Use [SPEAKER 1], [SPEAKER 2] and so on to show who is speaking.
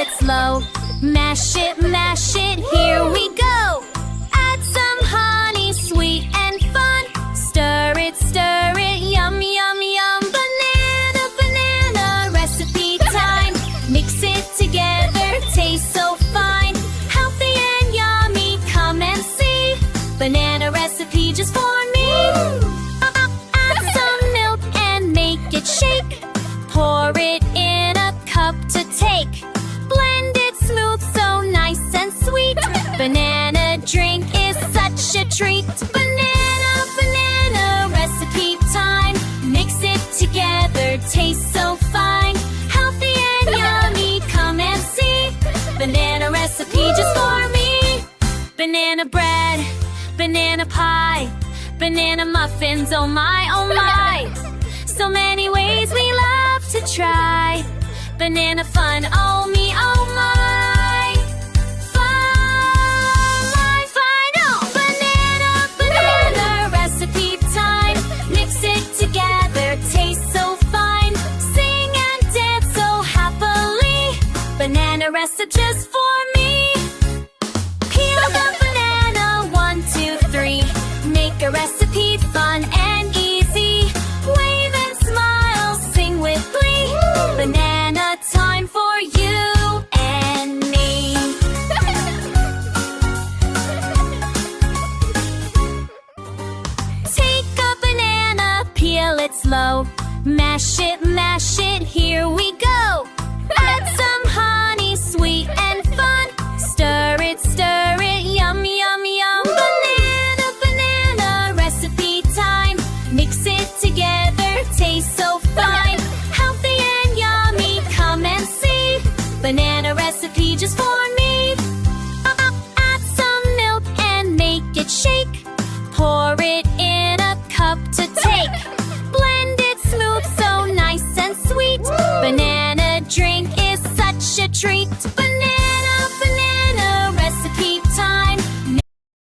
[SPEAKER 1] it slow. Mash it, here we go. Add some honey, sweet and fun. Stir it, yum, yum, yum. Banana recipe time. Mix it together, tastes so fine. Healthy and yummy, come and see. Banana recipe just for me. Add some milk and make it shake. Pour it in a cup to take. Blend it smooth, so nice and sweet. Banana drink is such a treat. Banana recipe time. Mix it together, tastes so fine. Healthy and yummy, come and see. Banana recipe just for me. Banana bread, banana pie, banana muffins, oh my, oh my. So many ways we love to try. Banana fun, oh me, oh my. Fun, oh. Banana recipe time. Mix it together, tastes so fine. Sing and dance so happily. Banana recipe just for me. Peel the banana, 1, 2, 3. Make a recipe fun and easy. Wave and smile, sing with glee. Banana time for you and me. Take a banana, peel it slow. Mash it, here we go. Add some honey, sweet and fun. Stir it, yum, yum, yum. Banana recipe time. Mix it together, tastes so fine. Healthy and yummy, come and see. Banana recipe just for me. Add some milk and make it shake. Pour it in a cup to